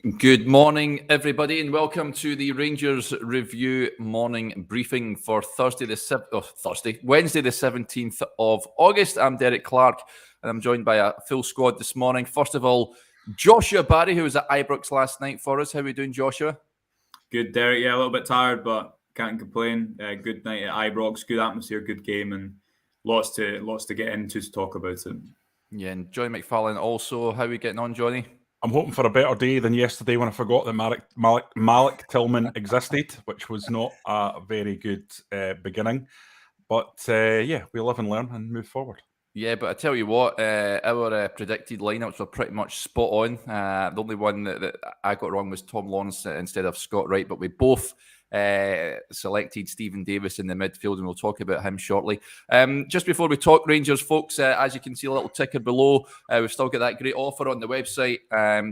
Good morning, everybody, and welcome to the Rangers Review morning briefing for Wednesday, the 17th of August. I'm Derek Clark, and I'm joined by a full squad this morning. First of all, Joshua Barry, who was at Ibrox last night for us. How are we doing, Joshua? Good, Derek. Yeah, a little bit tired, but can't complain. Good night at Ibrox, good atmosphere, good game, and lots to get into to talk about it. Yeah, and Johnny McFarlane also. How are we getting on, Johnny? I'm hoping for a better day than yesterday when I forgot that Malik Tillman existed, which was not a very good beginning. But yeah, we live and learn and move forward. Yeah, but I tell you what, our predicted lineups were pretty much spot on. The only one that I got wrong was Tom Lawrence instead of Scott Wright, but we both selected Stephen Davis in the midfield, and we'll talk about him shortly. Just before we talk Rangers, folks, as you can see a little ticker below, we've still got that great offer on the website.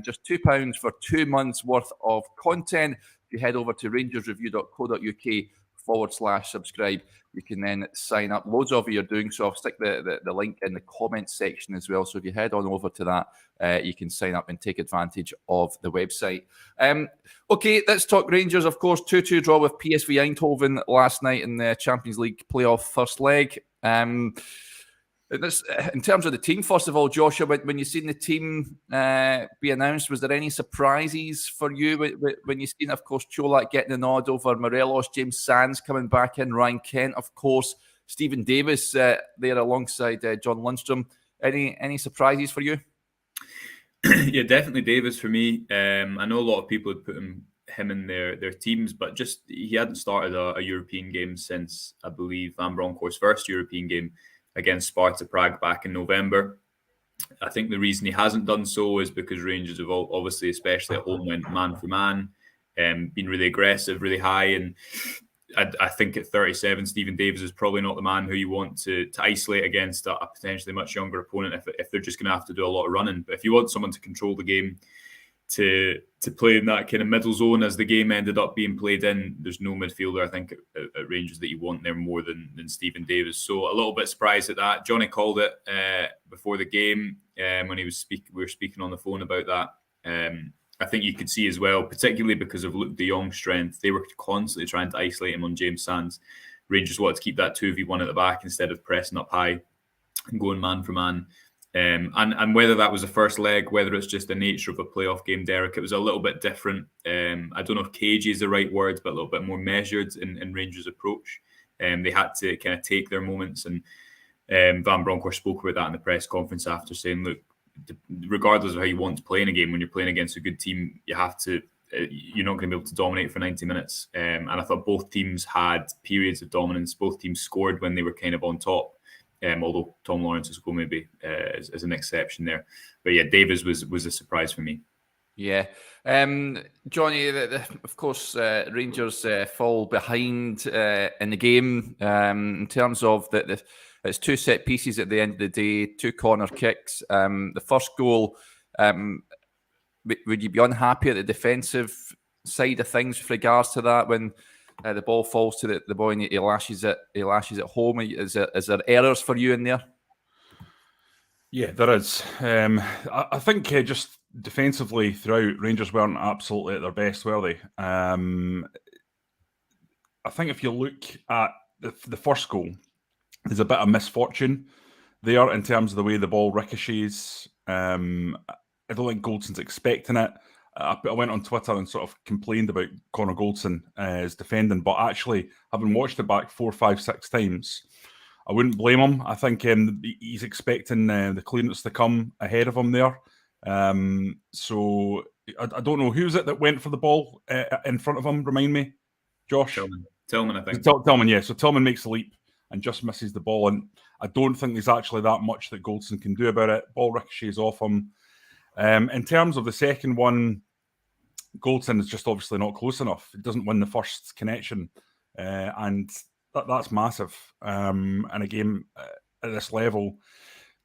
Just £2 for 2 months worth of content. If you head over to rangersreview.co.uk/subscribe, you can then sign up. Loads of you are doing so. I'll stick the link in the comments section as well. So if you head on over to that, you can sign up and take advantage of the website. Okay, let's talk Rangers. Of course, 2-2 draw with PSV Eindhoven last night in the Champions League playoff first leg. In terms of the team, first of all, Joshua, when you seen the team be announced, was there any surprises for you when you seen, of course, Cholak getting the nod over Morelos, James Sands coming back in, Ryan Kent, of course, Stephen Davis there alongside John Lundstrom. Any surprises for you? Yeah, definitely Davis for me. I know a lot of people had put him in their teams, but just he hadn't started a European game since, I believe, Van Bronckhorst's first European game against Sparta Prague back in November. I think the reason he hasn't done so is because Rangers have obviously, especially at home, went man for man, been really aggressive, really high. And I think at 37, Stephen Davis is probably not the man who you want to isolate against a potentially much younger opponent if they're just going to have to do a lot of running. But if you want someone to control the game, to play in that kind of middle zone as the game ended up being played in, there's no midfielder, I think, at Rangers that you want there more than Stephen Davis. So a little bit surprised at that. Johnny called it before the game when we were speaking on the phone about that. I think you could see as well, particularly because of Luke de Jong's strength, they were constantly trying to isolate him on James Sands. Rangers wanted to keep that 2v1 at the back instead of pressing up high and going man for man. And whether that was the first leg, whether it's just the nature of a playoff game, Derek, it was a little bit different. I don't know if cagey is the right word, but a little bit more measured in Rangers' approach. They had to kind of take their moments, and Van Bronckhorst spoke about that in the press conference after, saying, look, regardless of how you want to play in a game, when you're playing against a good team, you have to. You're not going to be able to dominate for 90 minutes. And I thought both teams had periods of dominance. Both teams scored when they were kind of on top. Although Tom Lawrence's goal maybe is an exception there. But yeah, Davis was a surprise for me. Yeah. Johnny, of course, Rangers fall behind in the game in terms of it's two set pieces at the end of the day, two corner kicks. The first goal, would you be unhappy at the defensive side of things with regards to that when the ball falls to the boy and he lashes it home? Is there errors for you in there? Yeah, there is. I think just defensively throughout, Rangers weren't absolutely at their best, were they? I think if you look at the first goal, there's a bit of misfortune there in terms of the way the ball ricochets. I don't think Goldson's expecting it. I went on Twitter and sort of complained about Connor Goldson's defending, but actually, having watched it back 4, 5, 6 times, I wouldn't blame him. I think he's expecting the clearance to come ahead of him there. So I don't know, who's it that went for the ball in front of him? Remind me, Josh? Tillman, I think. Tillman, yeah. So Tillman makes the leap and just misses the ball. And I don't think there's actually that much that Goldson can do about it. Ball ricochets off him. In terms of the second one, Goldson is just obviously not close enough. It doesn't win the first connection. And that's massive. In a game at this level,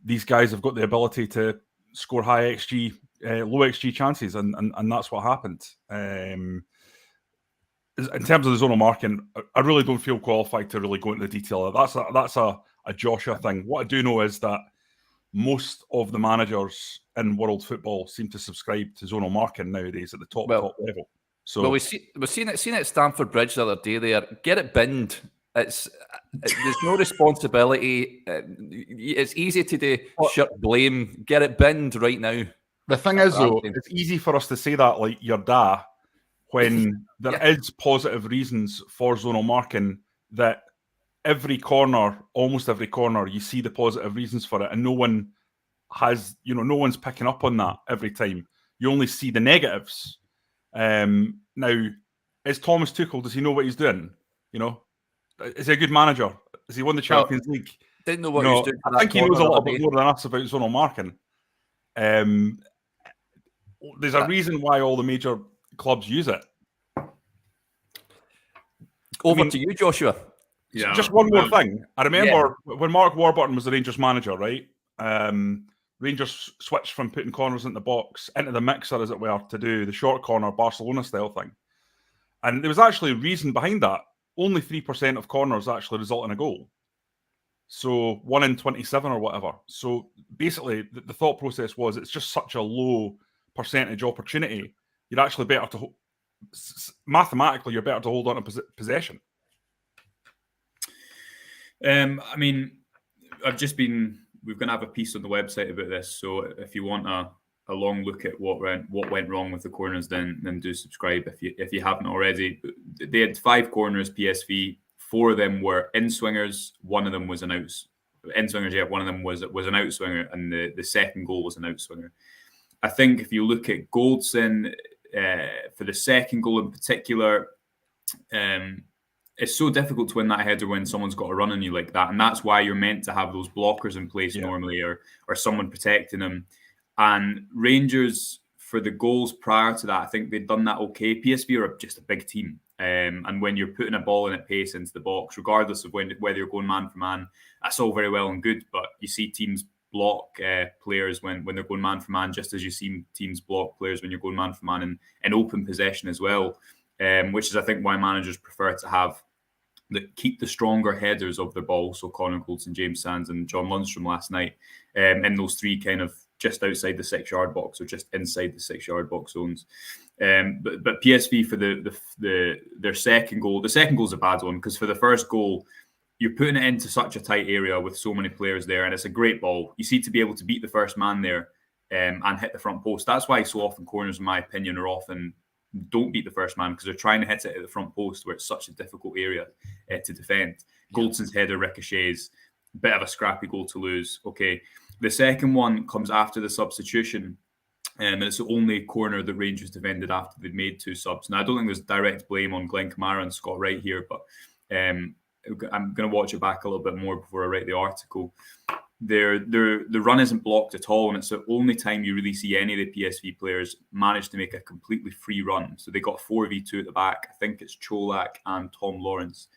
these guys have got the ability to score high XG, low XG chances, and that's what happened. In terms of the zonal marking, I really don't feel qualified to really go into the detail. That's a Joshua thing. What I do know is that most of the managers in world football seem to subscribe to zonal marking nowadays at the top level. So, well, we've seen it at Stamford Bridge the other day. There, get it binned. There's no responsibility. It's easy to do shirt blame. Get it binned right now. The thing is, though, it's easy for us to say that like your da when there is positive reasons for zonal marking that almost every corner, you see the positive reasons for it, and no one has, no one's picking up on that every time. You only see the negatives. Now, is Thomas Tuchel, does he know what he's doing? Is he a good manager? Has he won the Champions League? Didn't know what he was doing. I think he knows a little bit more than us about zonal marking. There's a reason why all the major clubs use it. To you, Joshua. Yeah. Just one more thing. I remember when Mark Warburton was the Rangers manager, right? Rangers switched from putting corners in the box into the mixer, as it were, to do the short corner Barcelona-style thing. And there was actually a reason behind that. Only 3% of corners actually result in a goal. So 1 in 27 or whatever. So basically, the thought process was it's just such a low percentage opportunity. You're actually better to... mathematically, you're better to hold on to possession. I mean, we're going to have a piece on the website about this. So if you want a long look at what went wrong with the corners, then do subscribe if you haven't already. They had 5 corners, PSV. 4 of them were in swingers. One of them was an out. In swingers, yeah. One of them was an out swinger, and the second goal was an out swinger. I think if you look at Goldson for the second goal in particular, it's so difficult to win that header when someone's got a run on you like that, and that's why you're meant to have those blockers in place normally, or someone protecting them. And Rangers, for the goals prior to that, I think they'd done that okay. PSV are just a big team, and when you're putting a ball in at pace into the box, regardless of whether you're going man for man, that's all very well and good. But you see teams block players when they're going man for man, just as you see teams block players when you're going man for man in open possession as well, which is I think why managers prefer to have keep the stronger headers of the ball. So Connor Goldson, James Sands, and John Lundstrom last night, in those 3 kind of just outside the 6-yard box or just inside the 6-yard box zones. But PSV for their second goal, the second goal is a bad one because for the first goal, you're putting it into such a tight area with so many players there, and it's a great ball. You see, to be able to beat the first man there and hit the front post. That's why so often corners, in my opinion, don't beat the first man because they're trying to hit it at the front post where it's such a difficult area to defend. Goldson's header ricochets, bit of a scrappy goal to lose. Okay, the second one comes after the substitution, and it's the only corner that Rangers defended after they'd made 2 subs. Now, I don't think there's direct blame on Glenn Kamara and Scott Wright here, but I'm going to watch it back a little bit more before I write the article. The run isn't blocked at all, and it's the only time you really see any of the PSV players manage to make a completely free run. So they got 4v2 at the back. I think it's Cholak and Tom Lawrence.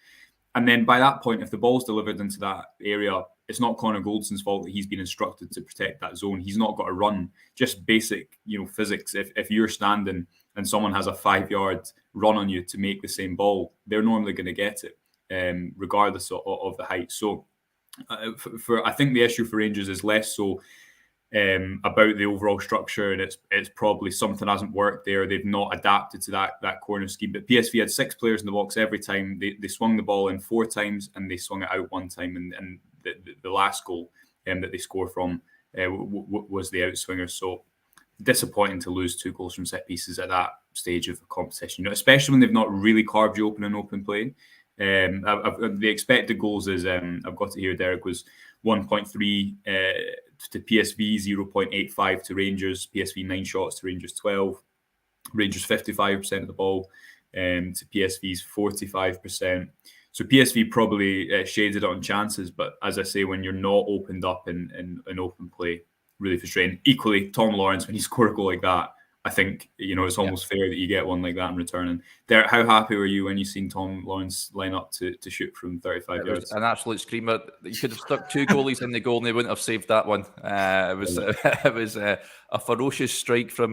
And then by that point, if the ball's delivered into that area, it's not Connor Goldson's fault that he's been instructed to protect that zone. He's not got to run. Just basic, physics. If you're standing and someone has a 5-yard run on you to make the same ball, they're normally going to get it, regardless of the height. So I think the issue for Rangers is less so about the overall structure, and it's probably something hasn't worked there. They've not adapted to that corner scheme. But PSV had 6 players in the box every time. They swung the ball in 4 times, and they swung it out 1 time. And the last goal that they score from was the outswinger. So disappointing to lose 2 goals from set pieces at that stage of the competition. especially when they've not really carved you open in open play. The expected goals is I've got it here, Derek, was 1.3 to PSV, 0.85 to Rangers. PSV 9 shots to Rangers 12. Rangers 55% of the ball to PSV's 45%. So PSV probably shaded it on chances, but as I say, when you're not opened up in open play, really frustrating. Equally, Tom Lawrence, when you score a goal like that, I think it's almost fair that you get one like that in return. And Derek, how happy were you when you seen Tom Lawrence line up to shoot from 35 yards? An absolute screamer. You could have stuck 2 goalies in the goal and they wouldn't have saved that one. It was a ferocious strike from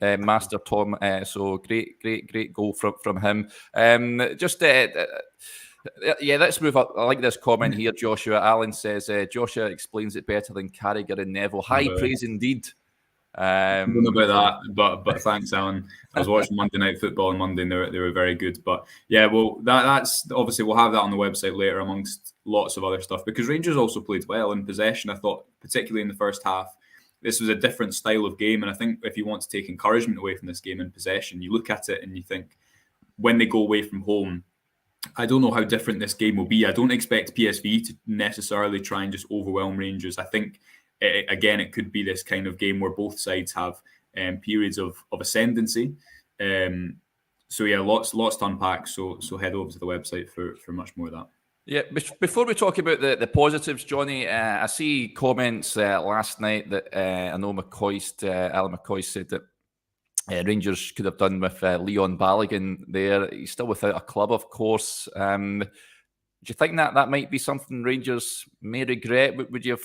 Master Tom. So great goal from him. Yeah, let's move up. I like this comment here, Joshua. Allen says, Joshua explains it better than Carragher and Neville. High praise indeed. I don't know about that, but thanks, Alan. I was watching Monday Night Football on Monday, and they were very good. But yeah, well, that's obviously we'll have that on the website later, amongst lots of other stuff. Because Rangers also played well in possession. I thought, particularly in the first half, this was a different style of game. And I think if you want to take encouragement away from this game in possession, you look at it and you think, when they go away from home, I don't know how different this game will be. I don't expect PSV to necessarily try and just overwhelm Rangers. I think, again, it could be this kind of game where both sides have periods of ascendancy. So yeah, lots to unpack. So head over to the website for much more of that. Yeah, before we talk about the positives, Johnny, I see comments last night that I know Alan McCoy said that Rangers could have done with Leon Balogun there. He's still without a club, of course. Do you think that might be something Rangers may regret? Would you have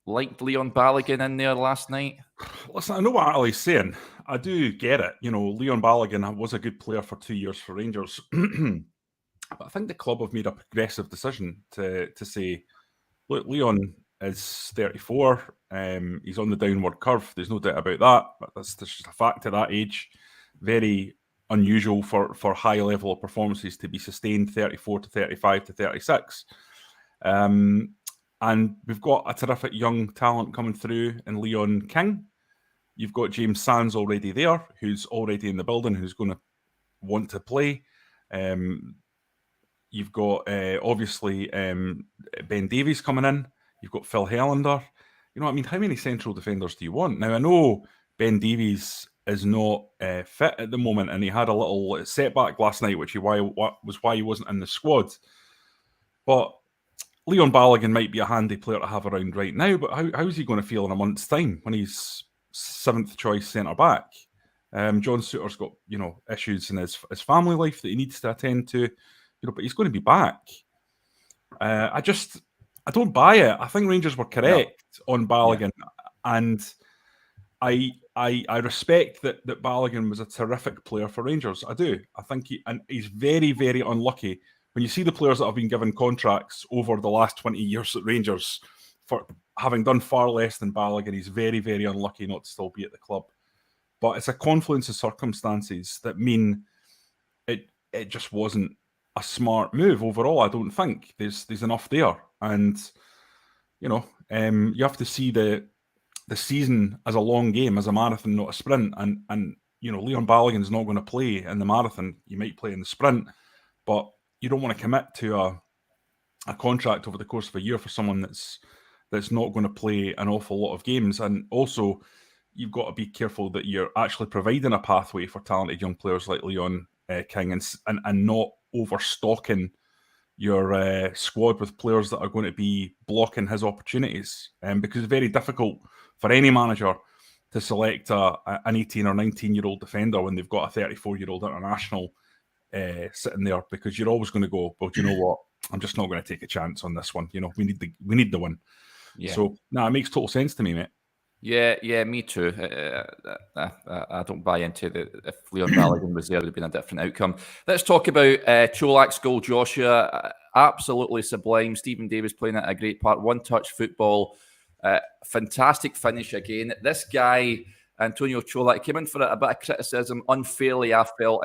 liked Leon Balogun in there last night? Listen, I know what Ali's saying. I do get it. Leon Balogun was a good player for 2 years for Rangers. But I think the club have made a progressive decision to say, look, Leon is 34. He's on the downward curve. There's no doubt about that. But that's just a fact at that age. Very unusual for high level of performances to be sustained 34 to 35 to 36. And we've got a terrific young talent coming through in Leon King. You've got James Sands already there, who's already in the building, who's going to want to play. You've got, obviously, Ben Davies coming in. You've got Phil Helander. How many central defenders do you want? Now, I know Ben Davies is not fit at the moment, and he had a little setback last night, which was why he wasn't in the squad. But Leon Balogun might be a handy player to have around right now, but how's he going to feel in a month's time when he's 7th choice centre-back? John Souttar's got, issues in his family life that he needs to attend to, but he's going to be back. I don't buy it. I think Rangers were correct on Balogun, and I respect that Balogun was a terrific player for Rangers. I do. I think he's very, very unlucky. When you see the players that have been given contracts over the last 20 years at Rangers for having done far less than Balogun, he's very, very unlucky not to still be at the club. But it's a confluence of circumstances that mean it just wasn't a smart move overall. I don't think there's enough there, and you have to see the season as a long game, as a marathon, not a sprint. And Leon Balogun's not going to play in the marathon. You might play in the sprint, but you don't want to commit to a contract over the course of a year for someone that's not going to play an awful lot of games. And also, you've got to be careful that you're actually providing a pathway for talented young players like Leon King and not overstocking your squad with players that are going to be blocking his opportunities. Because it's very difficult for any manager to select an 18 or 19-year-old defender when they've got a 34-year-old international sitting there, because you're always going to go, well, do you know what? I'm just not going to take a chance on this one. We need the win. Yeah. So, it makes total sense to me, mate. Yeah, me too. I don't buy into if Leon Balogun was there, it would have been a different outcome. Let's talk about Cholak's goal, Joshua. Absolutely sublime. Stephen Davis playing a great part. One-touch football. Fantastic finish again. This guy, Antonio Cholak, came in for a bit of criticism unfairly, I felt,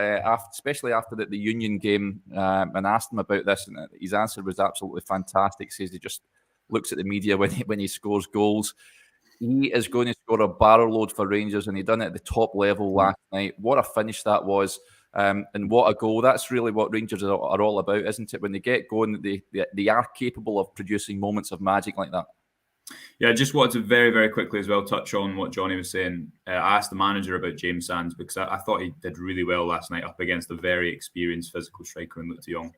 especially after the Union game, and asked him about this, and his answer was absolutely fantastic. Says he just looks at the media when he scores goals. He is going to score a barrel load for Rangers, and he done it at the top level last night. What a finish that was, and what a goal. That's really what Rangers are all about, isn't it? When they get going, they are capable of producing moments of magic like that. Yeah, I just wanted to very, very quickly as well touch on what Johnny was saying. I asked the manager about James Sands because I thought he did really well last night up against a very experienced physical striker in Luke de Jong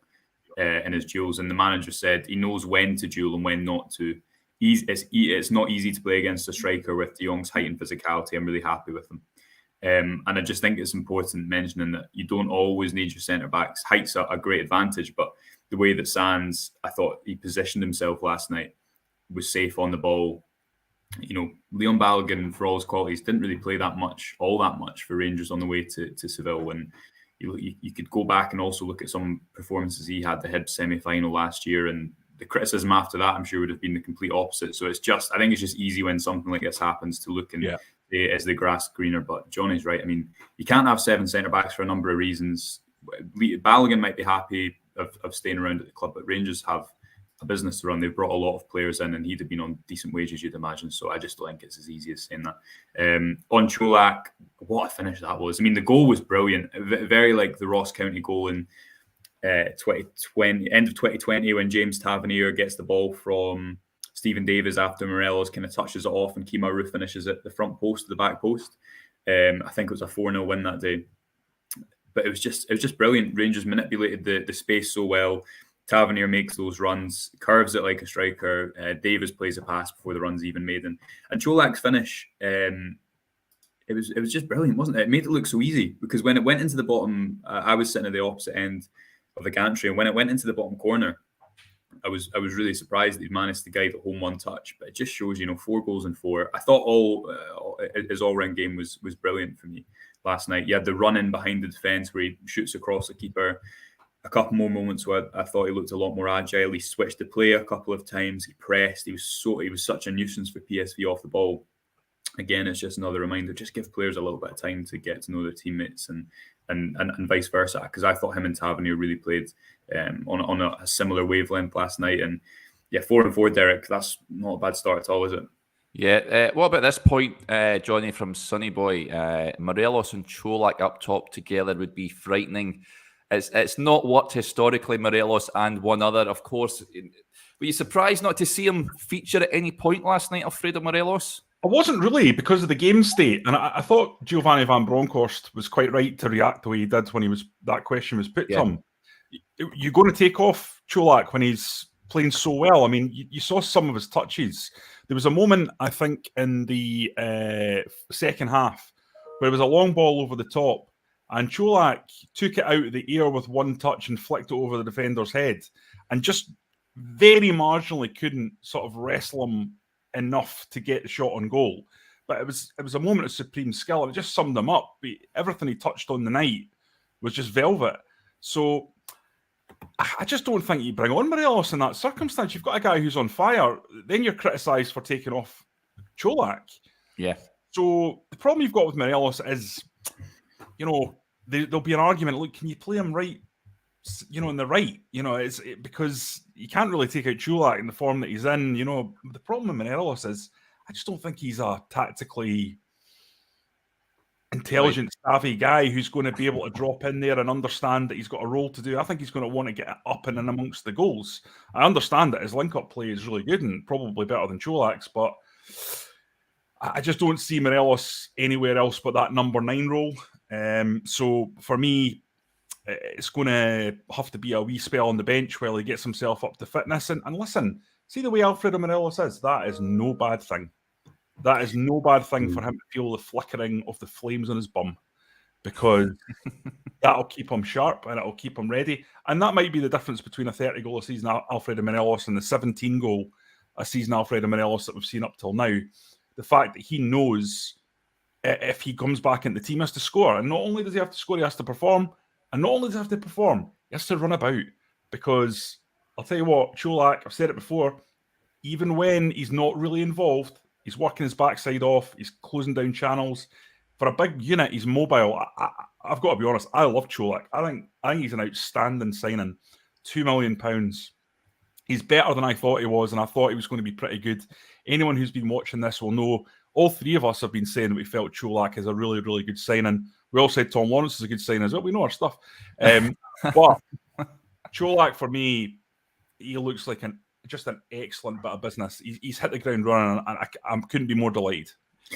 in his duels. And the manager said he knows when to duel and when not to. It's not easy to play against a striker with de Jong's height and physicality. I'm really happy with him. And I just think it's important mentioning that you don't always need your centre-backs. Height's a great advantage, but the way that Sands, I thought he positioned himself last night, was safe on the ball. Leon Balogun, for all his qualities, didn't really play all that much for Rangers on the way to Seville. And you could go back and also look at some performances he had the Hibs semi-final last year, and the criticism after that, I'm sure, would have been the complete opposite. So I think it's just easy when something like this happens to look and say, is the grass greener? But Johnny's right. I mean, you can't have 7 centre-backs for a number of reasons. Balogun might be happy of staying around at the club, but Rangers have a business to run. They've brought a lot of players in, and he'd have been on decent wages, you'd imagine. So I just don't think it's as easy as saying that. On Cholak, what a finish that was. I mean, the goal was brilliant. Very like the Ross County goal in 2020, end of 2020, when James Tavernier gets the ball from Stephen Davis after Morelos kind of touches it off, and Kemar Roof finishes at the front post to the back post. I think it was a 4-0 win that day. But it was just brilliant. Rangers manipulated the space so well. Tavernier makes those runs, curves it like a striker. Davis plays a pass before the run's even made. And Cholak's finish, it was just brilliant, wasn't it? It made it look so easy, because when it went into the bottom, I was sitting at the opposite end of the gantry, and when it went into the bottom corner, I was really surprised that he managed to guide it home one touch. But it just shows, 4 goals in 4. I thought his all-round game was brilliant for me last night. You had the run-in behind the defence where he shoots across the keeper. A couple more moments where I thought he looked a lot more agile. He switched the play a couple of times. He pressed. He was such a nuisance for PSV off the ball. Again, it's just another reminder: just give players a little bit of time to get to know their teammates, and vice versa. Because I thought him and Tavernier really played on a similar wavelength last night. And yeah, 4-4, Derek. That's not a bad start at all, is it? Yeah. What about this point, Johnny, from Sonny Boy? Morelos and Cholak up top together would be frightening. It's not worked historically, Morelos and one other, of course. Were you surprised not to see him feature at any point last night, Alfredo Morelos? I wasn't really, because of the game state, and I thought Giovanni van Bronckhorst was quite right to react the way he did when that question was put to him. You're going to take off Cholak when he's playing so well. I mean, you saw some of his touches. There was a moment, I think, in the second half where it was a long ball over the top, and Cholak took it out of the air with one touch and flicked it over the defender's head, and just very marginally couldn't sort of wrestle him enough to get the shot on goal. But it was a moment of supreme skill, and it just summed him up. Everything he touched on the night was just velvet. So I just don't think you bring on Morelos in that circumstance. You've got a guy who's on fire, then you're criticised for taking off Cholak. Yeah. So the problem you've got with Morelos is, there'll be an argument. Look, can you play him right? In the right, because you can't really take out Cholak in the form that he's in. The problem with Morelos is I just don't think he's a tactically intelligent, savvy guy who's going to be able to drop in there and understand that he's got a role to do. I think he's going to want to get up and in amongst the goals. I understand that his link-up play is really good and probably better than Cholak's, but I just don't see Morelos anywhere else but that number 9 role. So for me, it's going to have to be a wee spell on the bench while he gets himself up to fitness. And listen, see the way Alfredo Morelos is? That is no bad thing. That is no bad thing for him to feel the flickering of the flames on his bum, because that'll keep him sharp and it'll keep him ready. And that might be the difference between a 30-goal a season Alfredo Morelos and the 17-goal a season Alfredo Morelos that we've seen up till now. The fact that he knows if he comes back in the team, he has to score. And not only does he have to score, he has to perform. And not only does he have to perform, he has to run about. Because I'll tell you what, Cholak, I've said it before, even when he's not really involved, he's working his backside off, he's closing down channels. For a big unit, he's mobile. I've got to be honest, I love Cholak. I think he's an outstanding signing. £2 million. He's better than I thought he was, and I thought he was going to be pretty good. Anyone who's been watching this will know all three of us have been saying that we felt Cholak is a really, really good signing. We all said Tom Lawrence is a good signing as well. We know our stuff. But Cholak, for me, he looks like just an excellent bit of business. He's hit the ground running, and I couldn't be more delighted.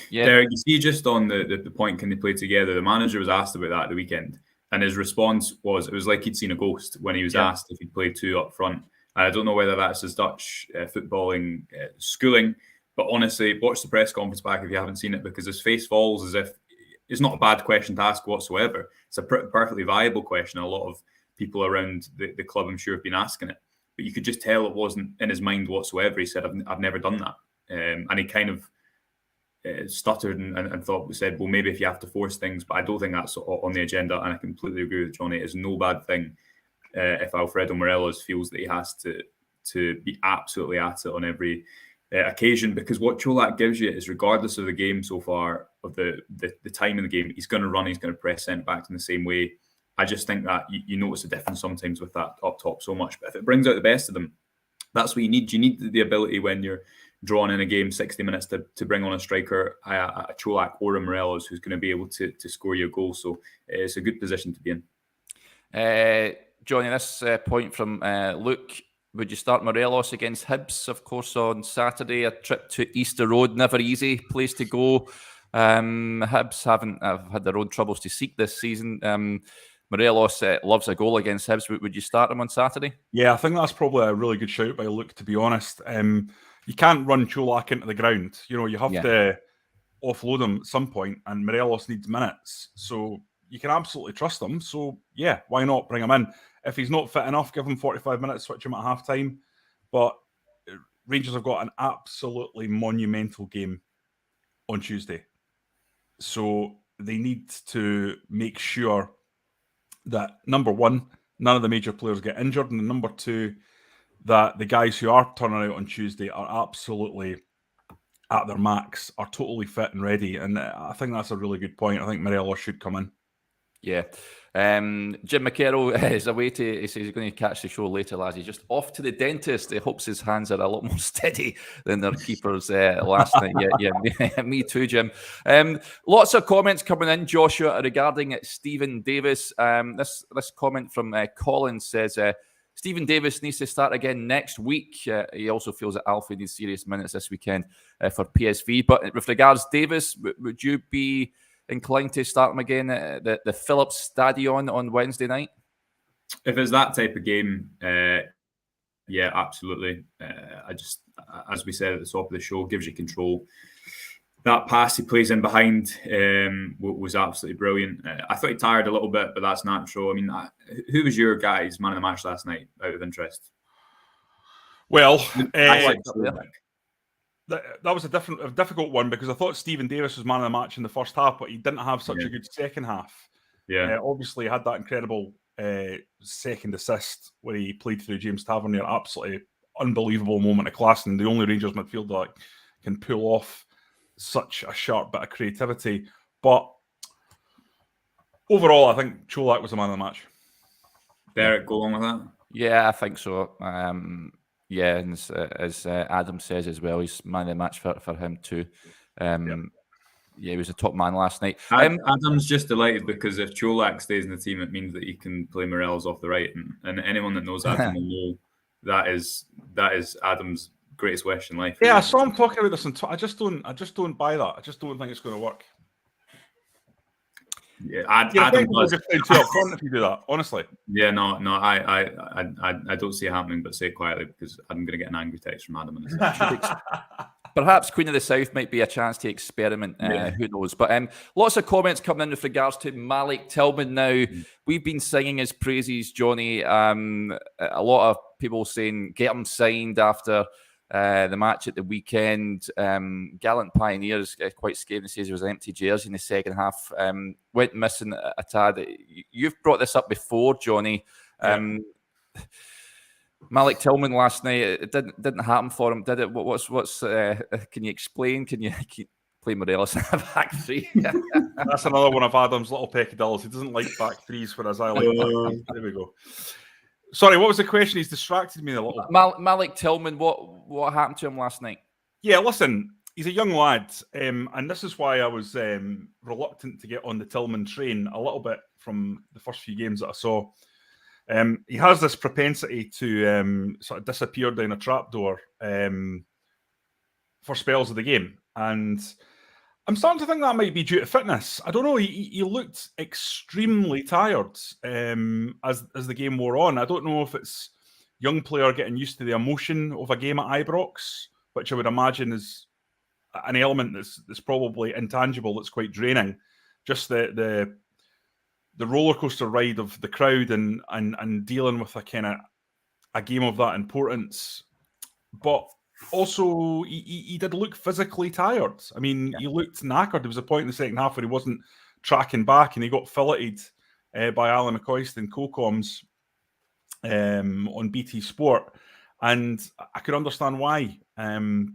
Yeah, Derek, you see, just on the point, can they play together? The manager was asked about that at the weekend, and his response was, it was like he'd seen a ghost when he was asked if he'd play two up front. I don't know whether that's his Dutch footballing schooling, but honestly, watch the press conference back if you haven't seen it, because his face falls as if it's not a bad question to ask whatsoever. It's a perfectly viable question. A lot of people around the club, I'm sure, have been asking it, but you could just tell it wasn't in his mind whatsoever. He said, I've never done that. And he kind of stuttered and said, well, maybe if you have to force things, but I don't think that's on the agenda. And I completely agree with Johnny. It's no bad thing if Alfredo Morelos feels that he has to be absolutely at it on every occasion, because what Cholak gives you is, regardless of the game so far, of the time in the game, he's going to run, he's going to press centre back in the same way. I just think that you notice the difference sometimes with that up top so much. But if it brings out the best of them, that's what you need. You need the ability when you're drawn in a game 60 minutes to bring on a striker, a Cholak or a Morelos, who's going to be able to score you a goal. So it's a good position to be in. Johnny, this point from Luke. Would you start Morelos against Hibs, of course, on Saturday? A trip to Easter Road, never easy place to go. Hibs have had their own troubles to seek this season. Morelos loves a goal against Hibs. Would you start him on Saturday? Yeah, I think that's probably a really good shout by Luke, to be honest. You can't run Cholak into the ground. You have to offload him at some point, and Morelos needs minutes. So you can absolutely trust him. So, yeah, why not bring him in? If he's not fit enough, give him 45 minutes, switch him at half-time. But Rangers have got an absolutely monumental game on Tuesday. So they need to make sure that, number one, none of the major players get injured, and number two, that the guys who are turning out on Tuesday are absolutely at their max, are totally fit and ready. And I think that's a really good point. I think Morelos should come in. Yeah. Jim McCarroll is away he says he's going to catch the show later, lads. He's just off to the dentist. He hopes his hands are a lot more steady than their keepers last night. Yeah, me too, Jim. Lots of comments coming in, Joshua, regarding Stephen Davis. This comment from Colin says, Stephen Davis needs to start again next week. He also feels that Alfie needs serious minutes this weekend for PSV. But with regards Davis, would you be inclined to start him again at the Philips Stadion on Wednesday night? If it's that type of game, yeah, absolutely. I just, as we said at the top of the show, gives you control. That pass he plays in behind was absolutely brilliant. I thought he tired a little bit, but that's natural. I mean, who was your guys' man of the match last night, out of interest? Well, that was a difficult one, because I thought Stephen Davis was man of the match in the first half, but he didn't have such a good second half. Yeah, obviously had that incredible second assist where he played through James Tavernier. Absolutely unbelievable moment of class, and the only Rangers midfielder that can pull off such a sharp bit of creativity. But overall, I think Cholak was the man of the match. Derek, go along with that? Yeah, I think so. Yeah, and as Adam says as well, he's man of the match for him too. Yeah, he was a top man last night. Adam's just delighted because if Cholak stays in the team, it means that he can play Morelos off the right. And anyone that knows Adam will know that is Adam's greatest wish in life. Yeah, I saw him talking about this, and I just don't buy that. I just don't think it's going to work. Yeah, Adam does. Just up front if you do that, honestly. Yeah, no, I don't see it happening, but say it quietly because I'm going to get an angry text from Adam. Perhaps Queen of the South might be a chance to experiment. Who knows? But lots of comments coming in with regards to Malik Tillman now. We've been singing his praises, Johnny. A lot of people saying get him signed after the match at the weekend. Gallant Pioneers quite scared and says it was an empty jersey in the second half. Went missing a tad. You've brought this up before, Johnny. Malik Tillman last night, it didn't happen for him, did it? What's can you explain? Can you play Morelos in a back three? That's another one of Adam's little peccadillos. He doesn't like back threes, whereas I like back threes. There we go. Sorry, what was the question? He's distracted me a little. Malik Tillman, what happened to him last night? Yeah, listen, he's a young lad, and this is why I was reluctant to get on the Tillman train a little bit from the first few games that I saw. He has this propensity to sort of disappear down a trapdoor for spells of the game. And I'm starting to think that might be due to fitness. I don't know. He looked extremely tired as the game wore on. I don't know if it's young player getting used to the emotion of a game at Ibrox, which I would imagine is an element that's probably intangible, that's quite draining. Just the roller coaster ride of the crowd and dealing with a game of that importance. But also, he did look physically tired. I mean, he looked knackered. There was a point in the second half where he wasn't tracking back, and he got filleted by Alan McCoist and CoComs on BT Sport. And I could understand why,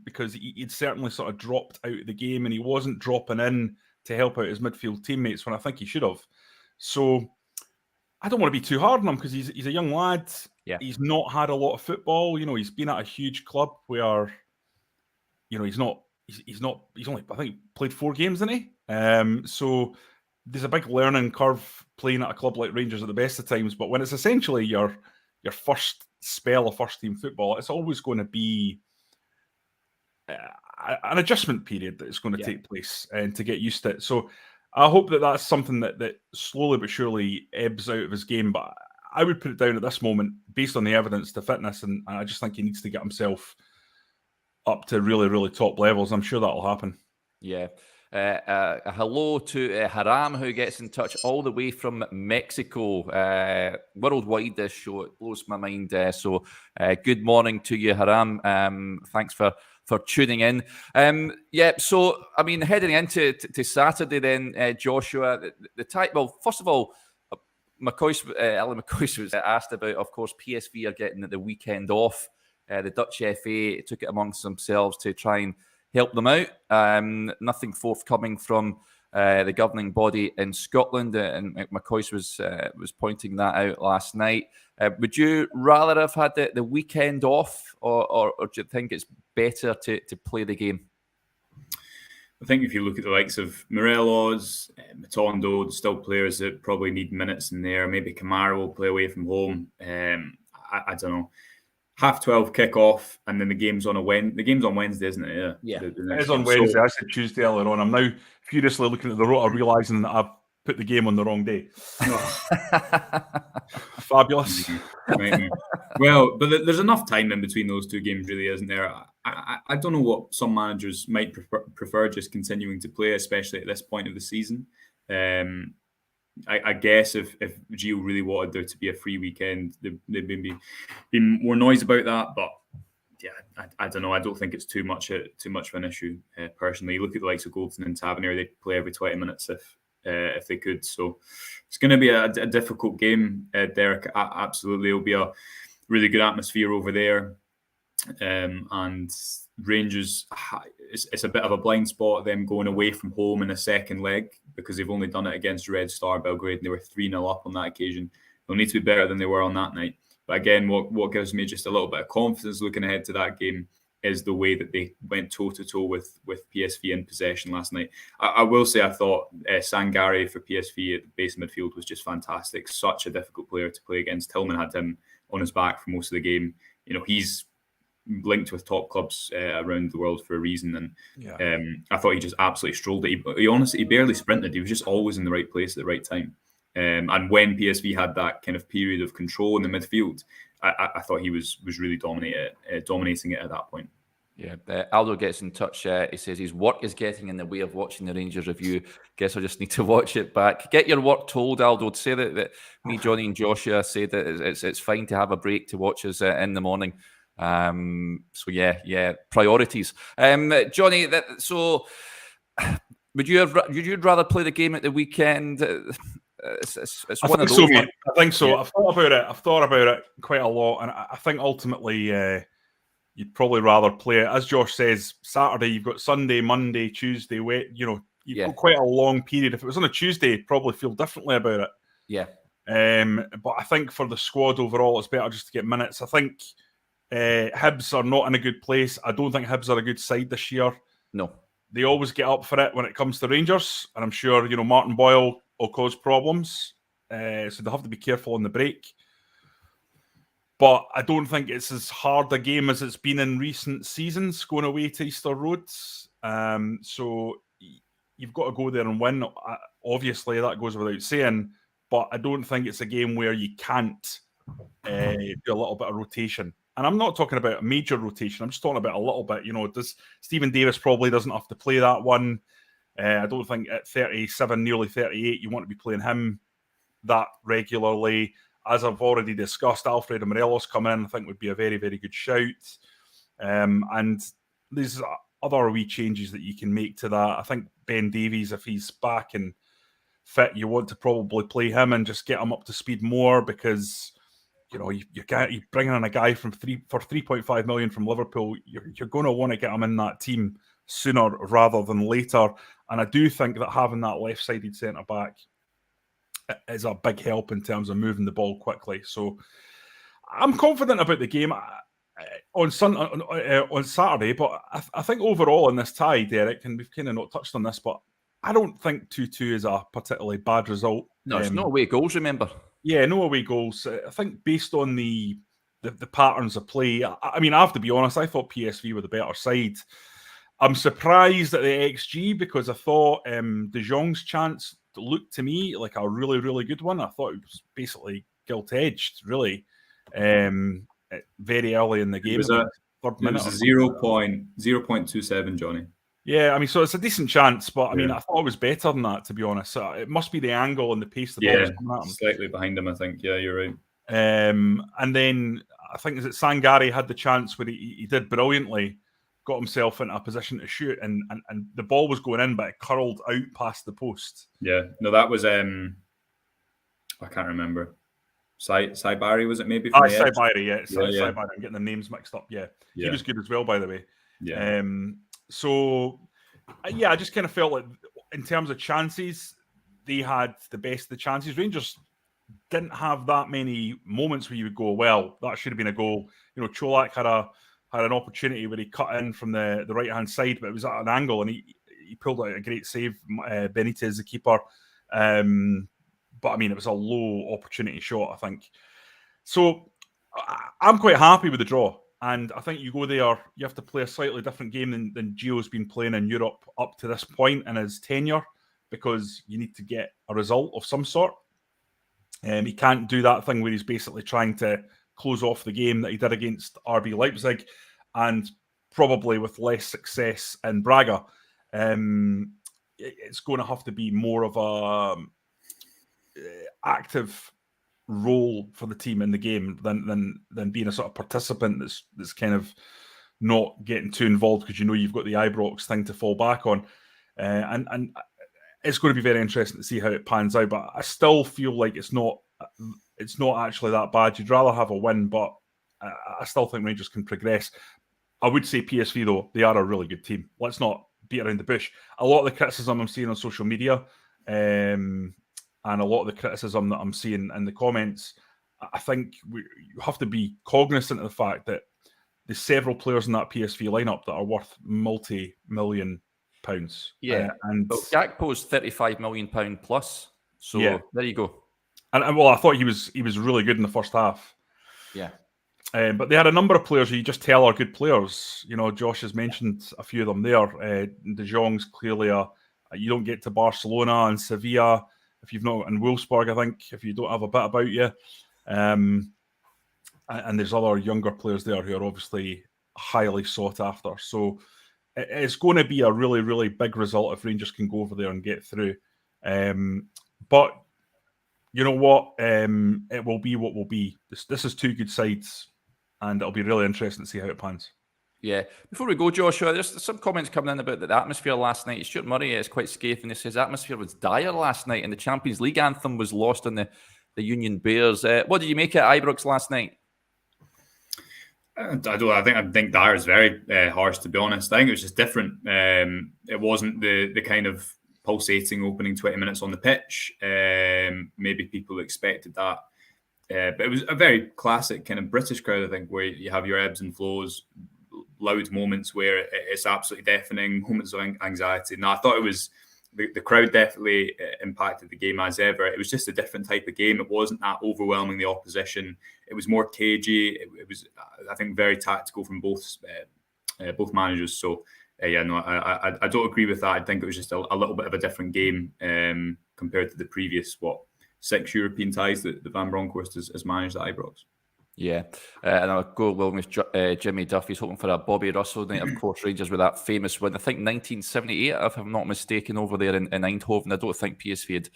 because he'd certainly sort of dropped out of the game, and he wasn't dropping in to help out his midfield teammates when I think he should have. So I don't want to be too hard on him, because he's a young lad. Yeah. He's not had a lot of football. You know, he's been at a huge club where, you know, he's only, I think, played 4 games, isn't he? So there's a big learning curve playing at a club like Rangers at the best of times. But when it's essentially your first spell of first team football, it's always going to be an adjustment period that is going to take place and to get used to it. So I hope that that's something that slowly but surely ebbs out of his game. But I would put it down at this moment, based on the evidence, to fitness, and I just think he needs to get himself up to really, really top levels. I'm sure that'll happen. Yeah. A hello to Haram, who gets in touch all the way from Mexico. Worldwide, this show, it blows my mind. So good morning to you, Haram. Thanks for tuning in. So, I mean, heading into Saturday then, Joshua, well, first of all, Alan McCoist was asked about, of course, PSV are getting the weekend off. The Dutch FA took it amongst themselves to try and help them out. Nothing forthcoming from the governing body in Scotland, and McCoist was pointing that out last night. Would you rather have had the weekend off, or do you think it's better to play the game? I think if you look at the likes of Morelos, Matondo, still players that probably need minutes in there. Maybe Kamara will play away from home. I don't know. 12:30 kick-off, and then the game's on the game's on Wednesday, isn't it? Yeah. It is on Wednesday. I said Tuesday earlier on. I'm now furiously looking at the rota, realising that I've put the game on the wrong day. Fabulous. Well, but there's enough time in between those 2 games, really, isn't there? I don't know what some managers might prefer just continuing to play, especially at this point of the season. I guess if Gio really wanted there to be a free weekend, they'd maybe be more noise about that. But yeah, I don't know. I don't think it's too much of an issue personally. You look at the likes of Goldson and Tavernier; they play every 20 minutes if they could. So it's going to be a difficult game, Derek. Absolutely, it'll be a really good atmosphere over there, and Rangers, it's a bit of a blind spot, them going away from home in the second leg, because they've only done it against Red Star Belgrade, and they were 3-0 up on that occasion. They'll need to be better than they were on that night. But again, what gives me just a little bit of confidence looking ahead to that game is the way that they went toe-to-toe with PSV in possession last night. I will say I thought Sangare for PSV at the base midfield was just fantastic. Such a difficult player to play against. Tillman had him on his back for most of the game. You know, he's linked with top clubs around the world for a reason, and I thought he just absolutely strolled it. He barely sprinted. He was just always in the right place at the right time. And when PSV had that kind of period of control in the midfield, I thought he was really dominating it at that point. Yeah, Aldo gets in touch. He says his work is getting in the way of watching the Rangers review. Guess I just need to watch it back. Get your work told, Aldo. Say that me, Johnny, and Joshua say that it's fine to have a break to watch us in the morning. So yeah, priorities. Johnny, would you rather play the game at the weekend? It's one of those. So, mate. I think so. Yeah. I've thought about it quite a lot, and I think ultimately you'd probably rather play it. As Josh says, Saturday you've got Sunday, Monday, Tuesday. You've got quite a long period. If it was on a Tuesday, you'd probably feel differently about it. Yeah. But I think for the squad overall, it's better just to get minutes. I think Hibs are not in a good place. I don't think Hibs are a good side this year. No. They always get up for it when it comes to Rangers, and I'm sure Martin Boyle will cause problems, so they'll have to be careful on the break. But I don't think it's as hard a game as it's been in recent seasons going away to Easter Road. So you've got to go there and win. Obviously, that goes without saying, but I don't think it's a game where you can't do a little bit of rotation. And I'm not talking about a major rotation. I'm just talking about a little bit. Stephen Davis probably doesn't have to play that one. I don't think at 37, nearly 38, you want to be playing him that regularly. As I've already discussed, Alfredo Morelos coming in, I think would be a very, very good shout. And there's other wee changes that you can make to that. I think Ben Davies, if he's back and fit, you want to probably play him and just get him up to speed more, because you're bringing in a guy for 3.5 million from Liverpool. You're going to want to get him in that team sooner rather than later. And I do think that having that left-sided centre back is a big help in terms of moving the ball quickly. So I'm confident about the game on Saturday, but I think overall in this tie, Derek, and we've kind of not touched on this, but I don't think 2-2 is a particularly bad result. No, it's no away goals, remember? Yeah, no away goals. I think based on the patterns of play, I mean, I have to be honest, I thought PSV were the better side. I'm surprised at the XG, because I thought De Jong's chance looked to me like a really, really good one. I thought it was basically gilt-edged, really, very early in the game. It was a 0.27, Johnny. Yeah, I mean, so it's a decent chance, but I mean, I thought it was better than that, to be honest. So it must be the angle and the pace the ball was coming at him. Slightly behind him, I think. Yeah, you're right. And then I think Sangare had the chance where he did brilliantly, got himself into a position to shoot, and the ball was going in, but it curled out past the post. Yeah, no, that was I can't remember. Saibari, was it maybe? Saibari, yeah. Saibari. I'm getting the names mixed up. Yeah, he was good as well, by the way. Yeah. So, I just kind of felt like in terms of chances, they had the best of the chances. Rangers didn't have that many moments where you would go, well, that should have been a goal. Cholak had an opportunity where he cut in from the right-hand side, but it was at an angle, and he pulled out a great save, Benitez, the keeper. But, I mean, it was a low opportunity shot, I think. So, I'm quite happy with the draw. And I think you go there, you have to play a slightly different game than Gio's been playing in Europe up to this point in his tenure, because you need to get a result of some sort. He can't do that thing where he's basically trying to close off the game that he did against RB Leipzig, and probably with less success in Braga. It's going to have to be more of a active role for the team in the game than being a sort of participant that's kind of not getting too involved, because you've got the Ibrox thing to fall back on, and it's going to be very interesting to see how it pans out. But I still feel like it's not actually that bad. You'd rather have a win, but I still think Rangers can progress. I would say PSV, though, they are a really good team. Let's not beat around the bush. A lot of the criticism I'm seeing on social media, and a lot of the criticism that I'm seeing in the comments, I think you have to be cognizant of the fact that there's several players in that PSV lineup that are worth multi-million pounds. Yeah, and Gakpo's £35 million plus. So there you go. And well, I thought he was really good in the first half. Yeah. But they had a number of players who you just tell are good players. Josh has mentioned a few of them there. De Jong's clearly you don't get to Barcelona and Sevilla if you've not, and Wolfsburg, I think, if you don't have a bit about you. And there's other younger players there who are obviously highly sought after. So it's going to be a really, really big result if Rangers can go over there and get through. But you know what? It will be what will be. This is two good sides, and it'll be really interesting to see how it pans. Yeah. Before we go, Joshua, there's some comments coming in about the atmosphere last night. Stuart Murray is quite scathing. He says the atmosphere was dire last night, and the Champions League anthem was lost on the Union Bears. What did you make of Ibrox last night? I think dire is very harsh, to be honest. I think it was just different. It wasn't the kind of pulsating opening 20 minutes on the pitch. Maybe people expected that. But it was a very classic kind of British crowd, I think, where you have your ebbs and flows, loud moments where it's absolutely deafening, moments of anxiety. Now, I thought it was the crowd definitely impacted the game as ever. It was just a different type of game. It wasn't that overwhelming the opposition. It was more cagey. It was, I think, very tactical from both managers. So, I don't agree with that. I think it was just a little bit of a different game compared to the previous, 6 European ties that Van Bronckhorst has managed at Ibrox. Yeah, and I'll go along with Jimmy Duff. He's hoping for a Bobby Russell night. Of course, Rangers with that famous win. I think 1978, if I'm not mistaken, over there in Eindhoven. I don't think PSV had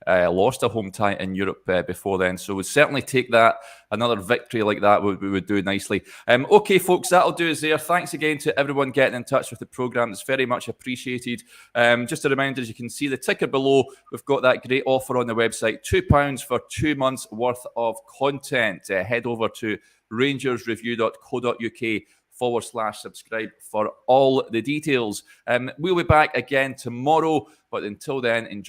lost a home tie in Europe before then. So we'd certainly take that. Another victory like that we would do nicely. Okay, folks, that'll do us there. Thanks again to everyone getting in touch with the programme. It's very much appreciated. Just a reminder, as you can see the ticker below, we've got that great offer on the website, £2 for 2 months worth of content. Head over to rangersreview.co.uk/subscribe for all the details. We'll be back again tomorrow, but until then, enjoy